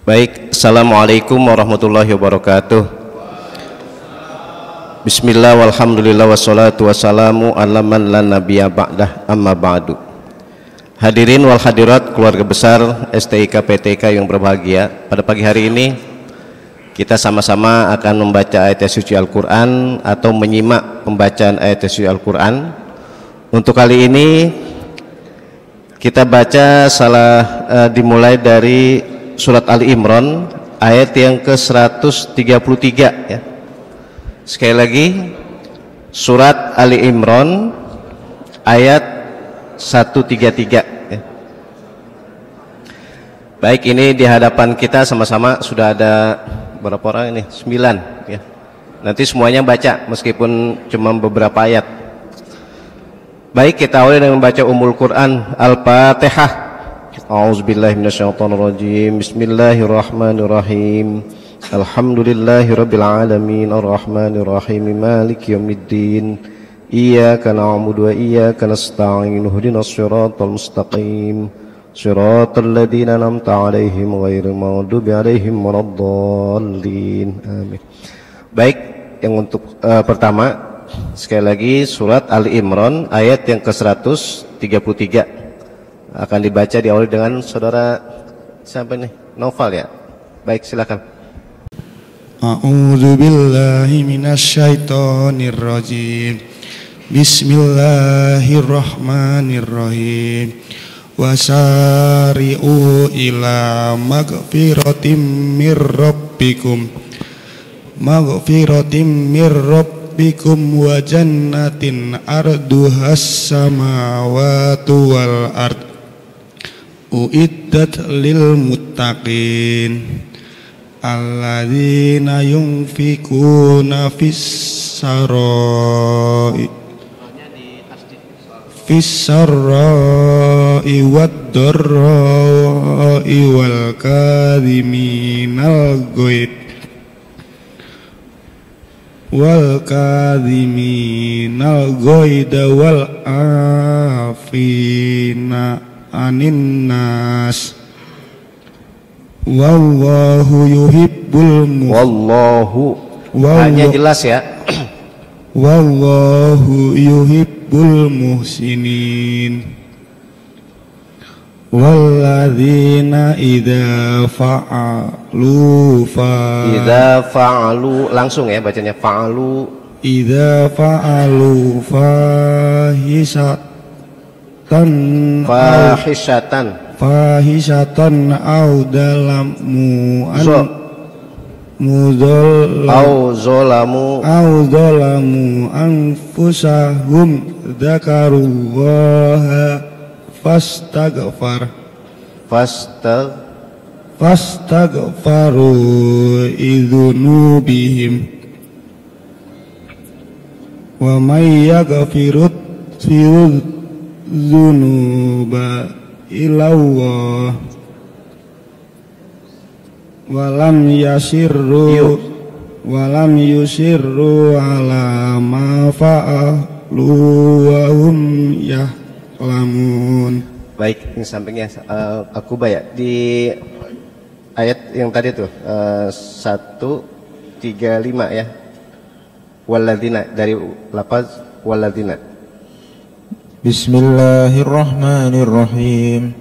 Baik, assalamualaikum warahmatullahi wabarakatuh. Bismillah walhamdulillah wassalatu wassalamu ala man la nabiyya ba'dah amma ba'du. Hadirin wal hadirat keluarga besar STIK PTK yang berbahagia, pada pagi hari ini kita sama-sama akan membaca ayat suci Al-Quran atau menyimak pembacaan ayat suci Al-Quran. Untuk kali ini kita baca dimulai dari surat Ali Imran ayat yang ke-133 ya. Sekali lagi, surat Ali Imran ayat 133 ya. Baik, ini di hadapan kita sama-sama sudah ada berapa orang ini? 9 ya. Nanti semuanya baca meskipun cuma beberapa ayat. Baik, kita awali dengan membaca Ummul Quran Al-Fatihah. A'udzubillahi minasyaitonirrajim. Bismillahirrahmanirrahim. Alhamdulillahirabbil alamin arrahmanirrahim maliki yaumiddin. Iyyaka na'budu wa iyyaka nasta'in. Ihdinas siratal mustaqim. Shiratal ladzina an'amta 'alaihim ghairil maghdubi 'alaihim waladdallin. Amin. Baik, yang untuk pertama sekali lagi surat Ali Imran ayat yang ke-133 akan dibaca diawali dengan saudara siapa nih? Noval ya. Baik, silakan. A'udzu billahi minasyaitonir rajim. Bismillahirrahmanirrahim. Wasari'u ila magfiratim mir rabbikum. Magfiratim mir rabbikum wa jannatin arduhas samawati wal ard. Uiddat lil muttaqin alladzina yunfikuna fis sarai wad dharrai wal kadhiminal ghaidha wal afina anin nas wallahu yuhibbul hanya jelas ya. Wallahu yuhibbul muhsinin. Walladzina idza fa'alu langsung ya bacanya fa'alu. Idza fa'alu fahishatan au dalamu zolamu anfusahum dzakarullaha fastaghfaru idzunubihim wa may yaghfiru dzunuba ilallah walam yusirru ala ma fa'alu wa hum ya'lamun. Baik, ini sampingnya Al-Qubah ya, di ayat yang tadi tuh 135 ya, walladzina, dari lafaz walladzina. Bismillahirrahmanirrahim.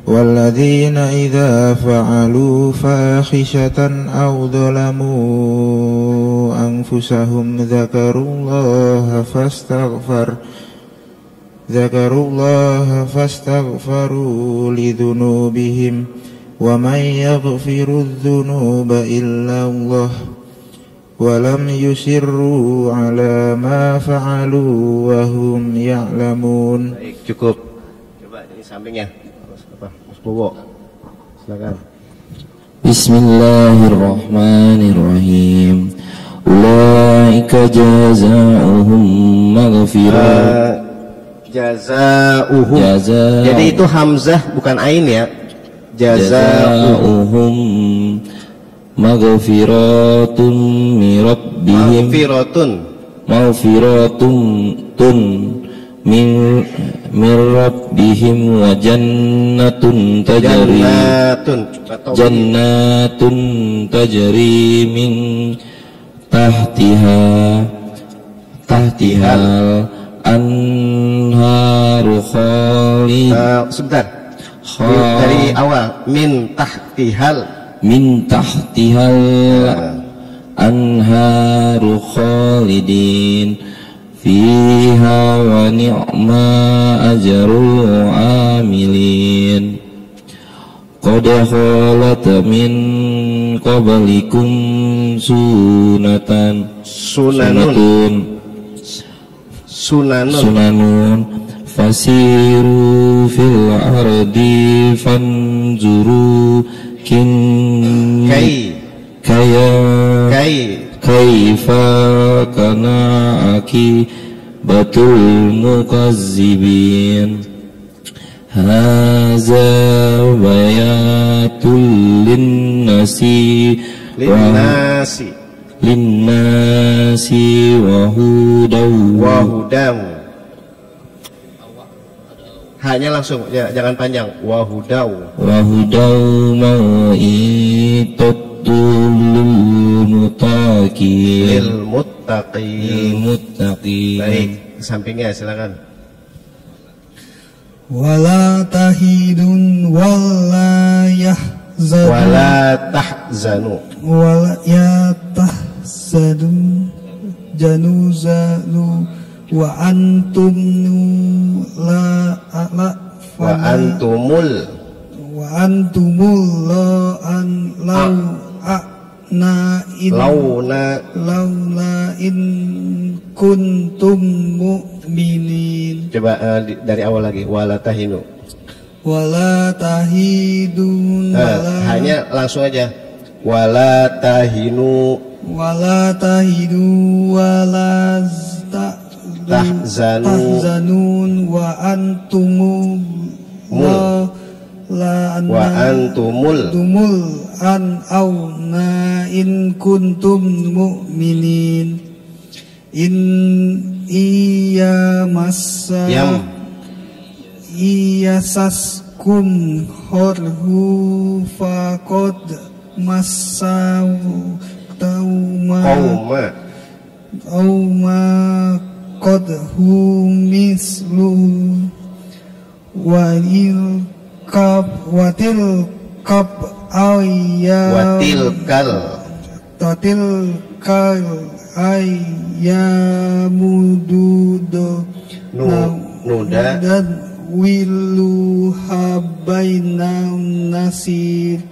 Walladzina idza fa'alu fahishatan aw dzalamu anfusahum dzakarullaha fastaghfaru lidzunubihim wa may yaghfiru dzunuba illa Allah walam yusirru ala ma fa'alu wa hum ya'lamun. Baik, cukup. Coba di sampingnya Mas Bowo, silakan. Bismillahirrahmanirrahim. Ulaika jazaohum maghfirah. Jazaohum. Jadi itu hamzah bukan ain ya. Jazaohum maghfiratun min rabbihim. Maghfiratun min rabbihim wa jannatun tajri min tahtihal anharu khalid. Sebentar. Dari awal min tahtihal anharu khalidin fiha wa ni'ma ajrul amilin. Qad khalat min qablikum sunanun fasiru fil ardi fanzuru kaifa kana akibatul mukazzibin. Haza bayatul linnasi wa hudaw. Hanya langsung, ya, jangan panjang. Wahudaw mau'itatul lil muttaqin. Baik, sampingnya silakan. Wala tahidun wala tahzanu januzalu wa antumul launa in kuntum mu'minin. Coba dari awal lagi. Wala tahidun hanya langsung aja. Wala tahinu wala tahzanun wa antumul auna in kuntum mu'minin. In iyasaskum khorhu faqad massaw tauma qad hum mislu watil kal ayyamududo nudan wilu habainan nasir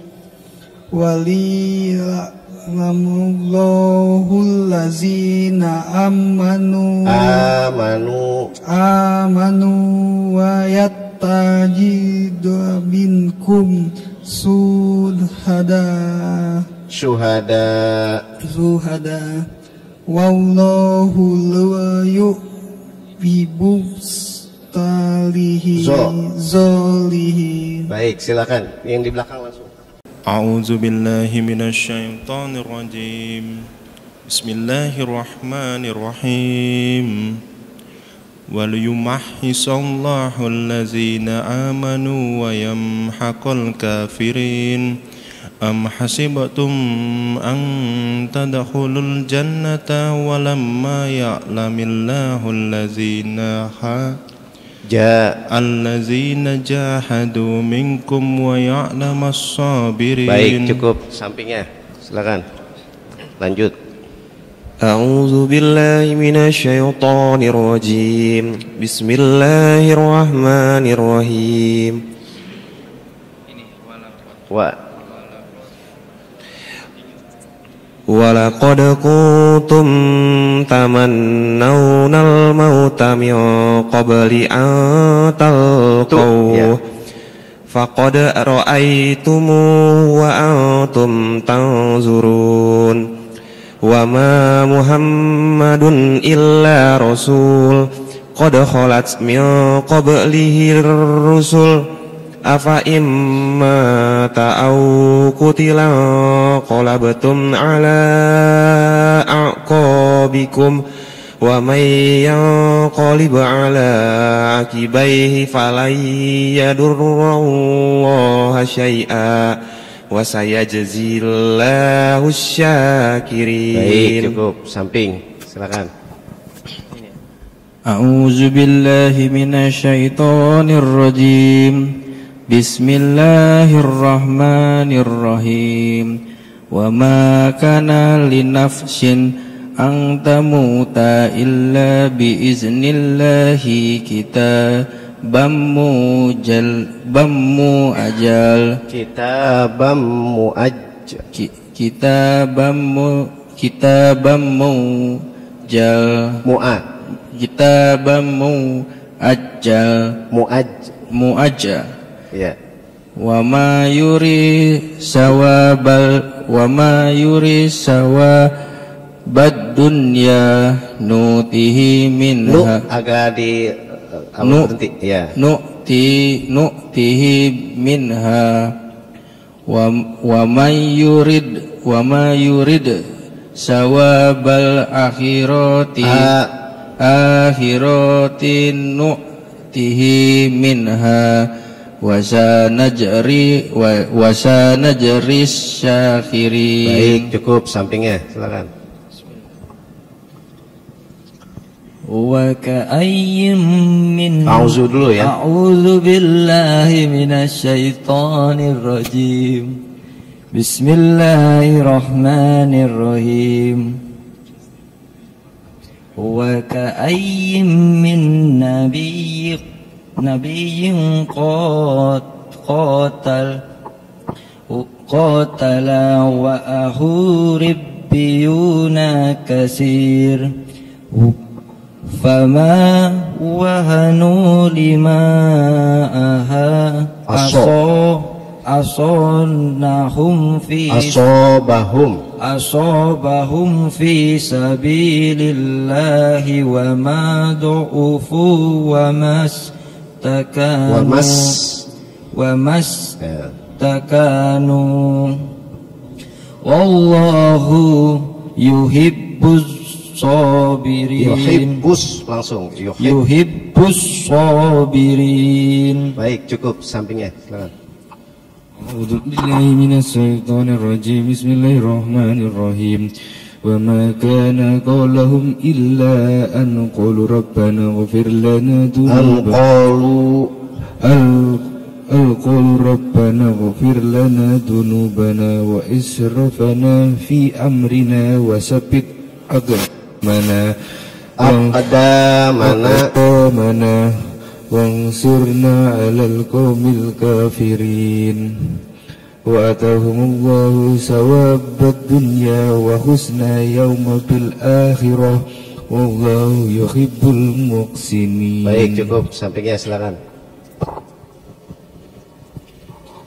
waliya'lamullahul lazina amanu wa yattajidu minkum syuhada wallahu la yuhibbu zolihin. Baik, silakan yang di belakang langsung. A'udzu billahi minasyaitonir rajim. Bismillahirrahmanirrahim. Wal yumahhisallahu allazina amanu wa yamhaqal kafirin. Am hasibtum an tadkhulul jannata walamma ya'lamillahu allazina allazina jahadu minkum wa ya'lamas sabirin. Baik, cukup sampingnya. Silakan. Lanjut. A'udzu billahi minasyaitonir rajim. Bismillahirrahmanirrahim. Walaqad kuntum tamannawnal mauta min qabli an talqaw faqad ra'aytumuhu wa antum tanzurun wa ma Muhammadun illa rasul qad khalat min qablihi rusul afa imma ta'au qutila qalabtum ala aqabikum wa may ينقلب على عقبيه فلن يضر الله شيئا وسيجزي الله الشاكرين. Baik, cukup. Samping, silakan. A'udzu billahi minasyaitonir rajim. Bismillahirrahmanirrahim. Wa ma kana linafsin an tamuta illa biiznillahi kitaban muajjal. Kitaban muajjal. Kitaban muajjal. Kitaban muajjal. Ya. Wa ma yuri sawabad dunya nutihi minha. Agak di berhenti. Ya. Nutihi minha wa ma yurid sawabal akhirati nu'tihi minha wasanajri syakirin. Baik, cukup. Sampingnya, silakan. Wa ka'ayyim min A'udzu dulu ya. A'udzu billahi minasyaitonir rajim. Bismillahirrahmanirrahim. Wa ka'ayyim min nabiyyin qatala wa ahuribbiyuna kasir fama wahanu lima asobahum fi sabilillahi wa ma du'ufu wa mastakanu wallahu yuhibbus sabirin. Yuhibbus sabirin. Baik, cukup. Sampingnya, silakan. A'udzu billahi minasyaitonir rajim. Bismillahirrahmanirrahim. Wa ma kana qawluhum illa an qalu rabbana ighfir lana dhunubana wa israfana fi amrina wa sabbit aqdamana wansurna 'alal qaumil kafirin. Wa atahumullahu sawabad dunya wa husna yawma bil akhirah wallahu yuhibbul muhsinin. Baik, cukup. Sampingnya, silakan.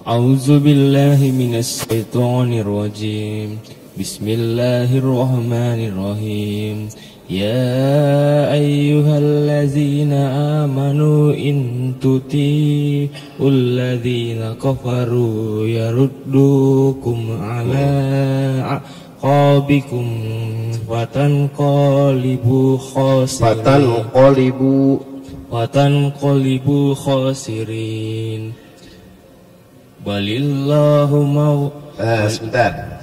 A'udzu billahi minasyaitonir rajim. Bismillahirrahmanirrahim. Ya ayyuhallazina amanu in tuti'ul ladzina kafaru yaruddukum ala aqabikum fatanqalibu khasirin. Balillahu sebentar.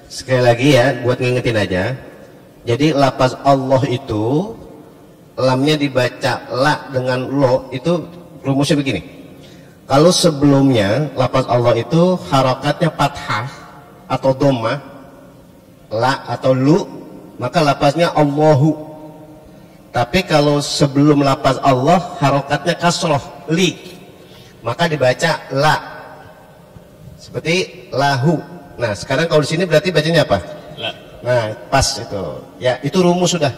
Sekali lagi ya, buat ngingetin aja. Jadi lafaz Allah itu lamnya dibaca la dengan lo, itu rumusnya begini. Kalau sebelumnya lafaz Allah itu harokatnya fathah atau dhammah, la atau lu, maka lafaznya Allahu. Tapi kalau sebelum lafaz Allah harokatnya kasroh, li, maka dibaca la, seperti lahu. Nah, sekarang kalau di sini berarti bacanya apa? La. Nah, pas itu. Ya, itu rumus sudah.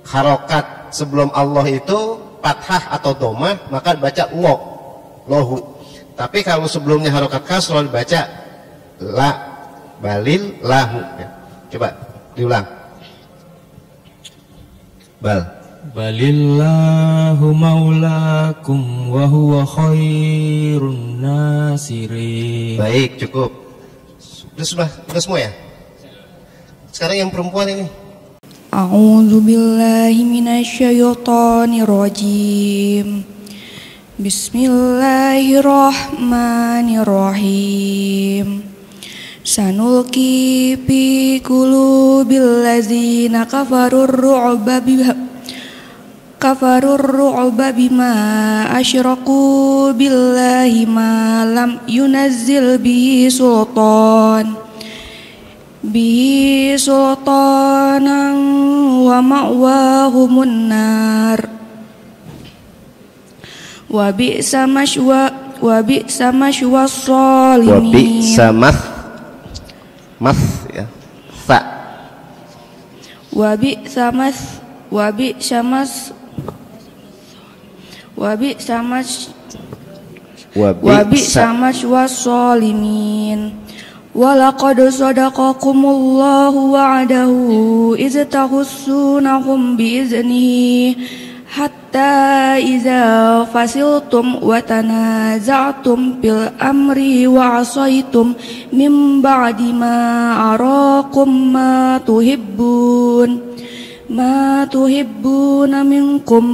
Harokat sebelum Allah itu fathah atau dhammah, maka dibaca lo, lahu. Tapi kalau sebelumnya harokat kasroh dibaca la, balil lahu. Ya. Coba diulang. Balillahu maulakum wa huwa khairun nasirin. Baik, cukup. Udah semua ya? Sekarang yang perempuan ini. A'udzu billahi minasyaitonir rajim. Bismillahirrahmanirrahim. Sanulqi fi qulubil ladzina kafarur ru'ba bima asyraku billahi ma lam yunazzil bihi sultanan wa ma'wahumun nar wa bi'sa mashwa shalimin ya fa wa bi'sa mashwa shalimin. Walaqad sadaqakumullahu wa'adahu iz tahussunahum biiznihi hatta iza fasiltum wa tanaza'tum fil amri wa asaitum min ba'di ma arakum ma tuhibbuna minkum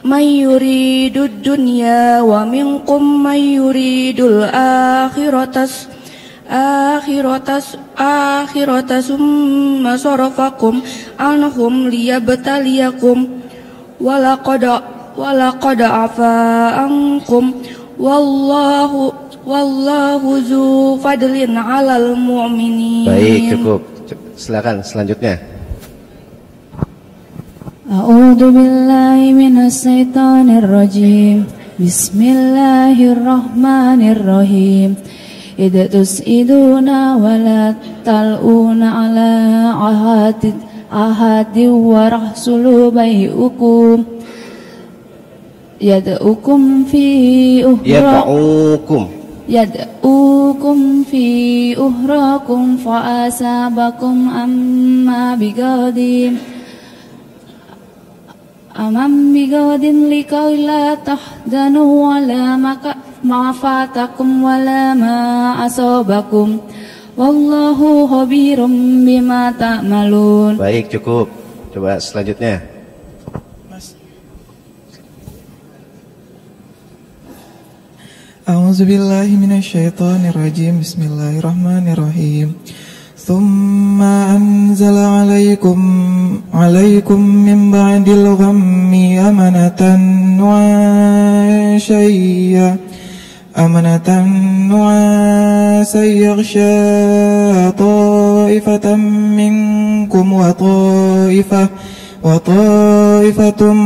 man yuridu dunya wa minkum man yuridul akhiratas summa sarafakum anhum liyabtaliyakum walaqad afa ankum wallahu zu fadlin 'alal mu'minin. Baik, cukup. Silakan selanjutnya. A'udzu billahi minasy syaithanir rajim. Bismillahirrahmanirrahim. Idza tusiduna wa la tal'una ala ahadi wa rasulu bai'ukum yad'ukum fi uhrakum fa asabakum amma bigadin likay la tahdanu wala ma fatakum wala ma asabakum wallahu khabirum bima ta'malun. Baik, cukup. Coba selanjutnya. A'udzu billahi minasyaitonir rajim. Bismillahirrahmanirrahim. Thumma anzala 'alaikum min ba'dil ghammi amanatan nu'asa yaghsha ta'ifatan minkum wa ta'ifatum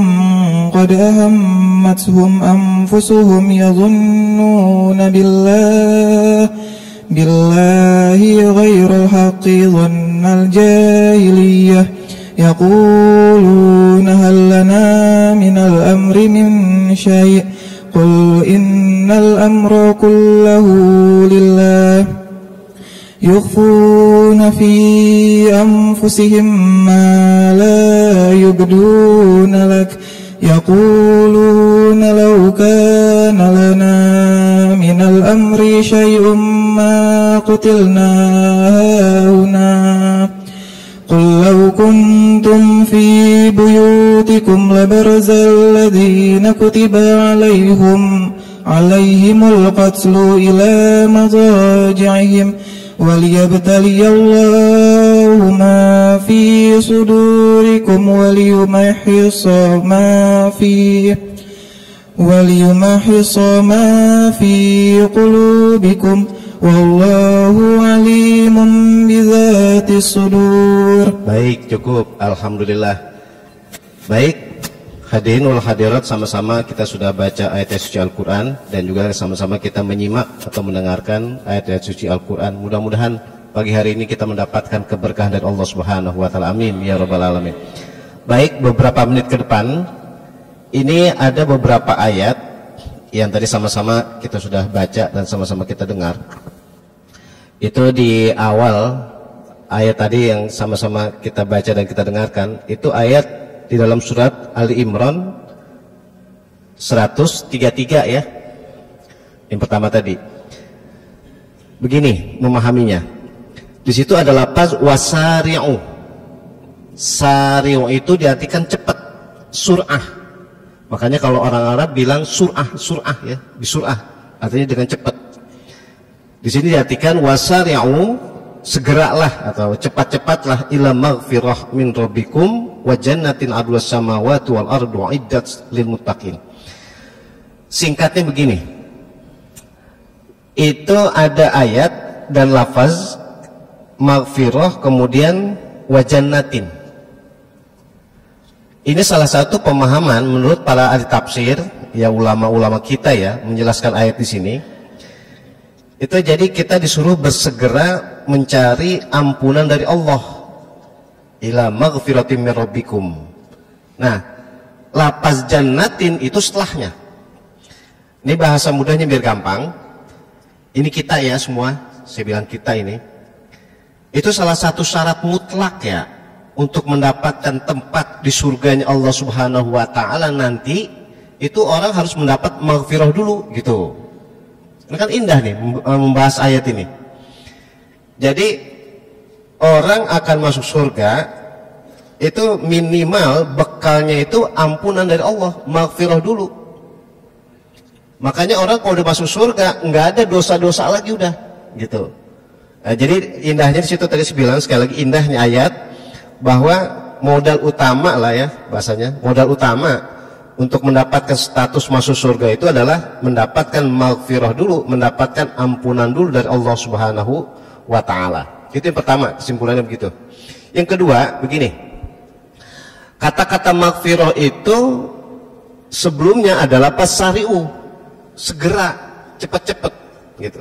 qad ahammatuhum anfusuhum yadhunnuna billahi ghairal haqqi dhannal jahiliyah yaquluna hal lana minal amri min syai' qul innal amra kullahu lillah yukhfuna fi anfusihim ma la yubduna lak yaquluna law kana lana minal amri syai'un ma qutilna hauna qul law kuntum fi buyutikum labarzal ladzina kutiba alaihimul qatlu ila madaji'ihim waliyabtaliyallahu ma fi sudurikum waliyumahhisa ma fi qulubikum wallahu alimun bizatis sudur. Baik, cukup. Alhamdulillah. Baik, hadirin wal hadirat, sama-sama kita sudah baca ayat-ayat suci Al-Quran dan juga sama-sama kita menyimak atau mendengarkan ayat-ayat suci Al-Quran. Mudah-mudahan pagi hari ini kita mendapatkan keberkahan dari Allah Subhanahu wa Ta'ala. Amin ya rabbal alamin. Baik, beberapa menit ke depan ini ada beberapa ayat yang tadi sama-sama kita sudah baca dan sama-sama kita dengar. Itu di awal ayat tadi yang sama-sama kita baca dan kita dengarkan, itu ayat di dalam surat Ali Imran 133 ya. Yang pertama tadi. Begini memahaminya. Di situ ada lafaz wasari'u. Sari'u itu diartikan cepat, sur'ah. Makanya kalau orang Arab bilang sur'ah ya, bisur'ah, artinya dengan cepat. Di sini diartikan wasari'u, segeralah atau cepat-cepatlah ila maghfirah min rabbikum wa jannatin 'arduhas samawati wal ardu 'iddat lil muttaqin. Singkatnya begini. Itu ada ayat dan lafaz maghfirah kemudian wa jannatin. Ini salah satu pemahaman menurut para ahli tafsir, ya ulama-ulama kita ya, menjelaskan ayat di sini. Itu jadi kita disuruh bersegera mencari ampunan dari Allah. Ila maghfiratin min rabbikum. Nah, lafaz jannatin itu setelahnya. Ini bahasa mudahnya biar gampang. Ini kita ya semua, saya bilang kita ini. Itu salah satu syarat mutlak ya untuk mendapatkan tempat di surganya Allah Subhanahu wa taala nanti, itu orang harus mendapat maghfirah dulu gitu. Ini kan indah nih membahas ayat ini. Jadi orang akan masuk surga itu minimal bekalnya itu ampunan dari Allah, maghfirah dulu. Makanya orang kalau udah masuk surga nggak ada dosa-dosa lagi udah gitu. Nah, jadi indahnya di situ tadi saya bilang sekali lagi indahnya ayat bahwa modal utama lah ya bahasanya, modal utama untuk mendapatkan status masuk surga itu adalah mendapatkan maghfirah dulu, mendapatkan ampunan dulu dari Allah Subhanahu wa taala. Itu yang pertama, kesimpulannya begitu. Yang kedua, begini. Kata-kata maghfirah itu sebelumnya adalah pasari'u, segera, cepat-cepat gitu.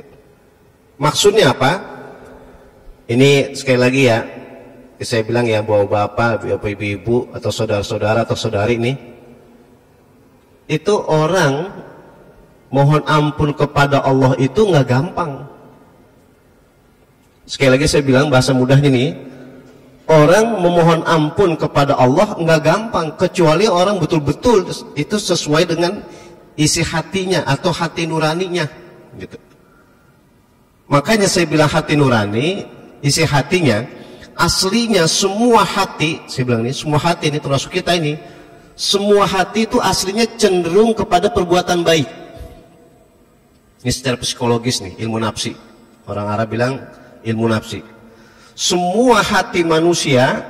Maksudnya apa? Ini sekali lagi ya, saya bilang ya bahwa bapak, ibu-ibu atau saudara-saudara atau saudari ini, itu orang mohon ampun kepada Allah itu nggak gampang. Sekali lagi saya bilang bahasa mudahnya nih, orang memohon ampun kepada Allah nggak gampang kecuali orang betul-betul itu sesuai dengan isi hatinya atau hati nuraninya gitu. Makanya saya bilang hati nurani, isi hatinya aslinya semua hati, saya bilang ini semua hati ini termasuk kita ini, semua hati itu aslinya cenderung kepada perbuatan baik. Ini secara psikologis nih, ilmu nafsi. Orang Arab bilang ilmu nafsi. Semua hati manusia,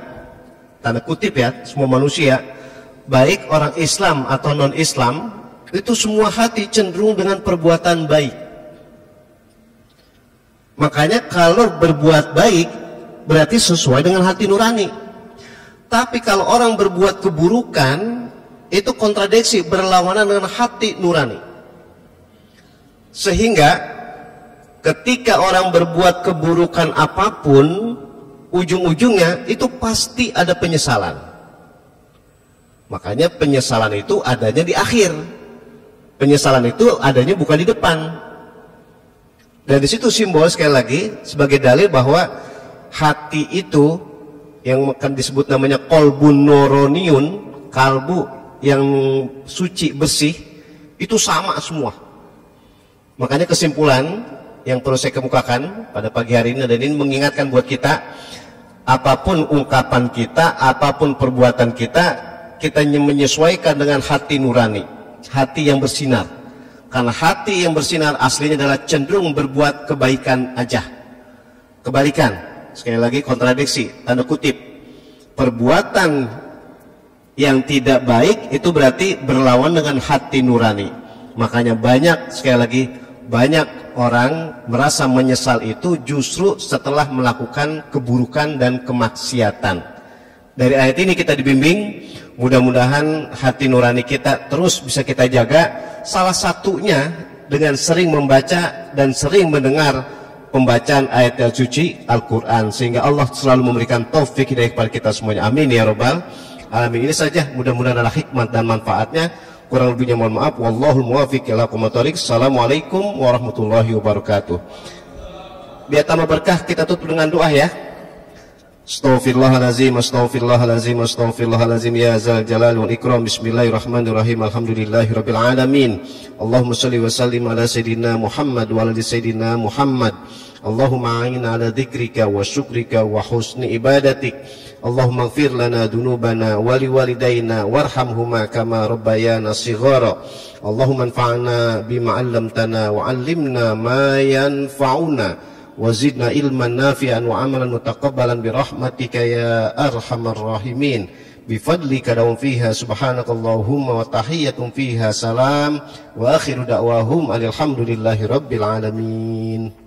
tanda kutip ya, semua manusia, baik orang Islam atau non-Islam, itu semua hati cenderung dengan perbuatan baik. Makanya kalau berbuat baik, berarti sesuai dengan hati nurani. Tapi kalau orang berbuat keburukan, itu kontradiksi, berlawanan dengan hati nurani. Sehingga ketika orang berbuat keburukan apapun, ujung-ujungnya itu pasti ada penyesalan. Makanya penyesalan itu adanya di akhir. Penyesalan itu adanya bukan di depan. Dan di situ simbol sekali lagi sebagai dalil bahwa hati itu yang akan disebut namanya qalbun nuraniun, kalbu yang suci bersih, itu sama semua. Makanya kesimpulan yang perlu saya kemukakan pada pagi hari ini dan ini mengingatkan buat kita, apapun ungkapan kita, apapun perbuatan kita, kita menyesuaikan dengan hati nurani, hati yang bersinar. Karena hati yang bersinar aslinya adalah cenderung berbuat kebaikan aja. Kebalikan, sekali lagi kontradiksi, tanda kutip, perbuatan yang tidak baik itu berarti berlawan dengan hati nurani. Makanya banyak, sekali lagi, banyak orang merasa menyesal itu justru setelah melakukan keburukan dan kemaksiatan. Dari ayat ini kita dibimbing, mudah-mudahan hati nurani kita terus bisa kita jaga. Salah satunya dengan sering membaca dan sering mendengar pembacaan ayat suci Al-Quran, sehingga Allah selalu memberikan taufik hidayah kepada kita semuanya. Amin ya rabbal alamin. Ini saja, mudah-mudahan adalah hikmat dan manfaatnya. Kurang lebihnya mohon maaf. Wallahul muwaffiq ila aqwamit thoriq. Assalamualaikum warahmatullahi wabarakatuh. Biar tambah berkah, kita tutup dengan doa ya. Astaghfirullahalazim, astaghfirullahalazim, astaghfirullahalazim, ya zal jalal wal ikram. Bismillahirrahmanirrahim. Alhamdulillahirabbil alamin. Allahumma shalli wa sallim ala sayidina Muhammad wa ala sayidina Muhammad. Allahumma a'inna ala dzikrika wa syukrika wa husni ibadatik. Allahumma ighfir lana dunubana wa liwalidayna warhamhuma kama rabbayana shighara. Allahumma anfa'na bima 'allamtana wa 'allimna ma yanfa'una wa zidna ilman nafi'an wa amalan mutaqabbalan bi rahmatika ya arhamar rahimin. Bi fadlika dawum fiha subhanakallahumma wa tahiyyatun fiha salam wa akhiru da'wahum alhamdulillahi rabbil alamin.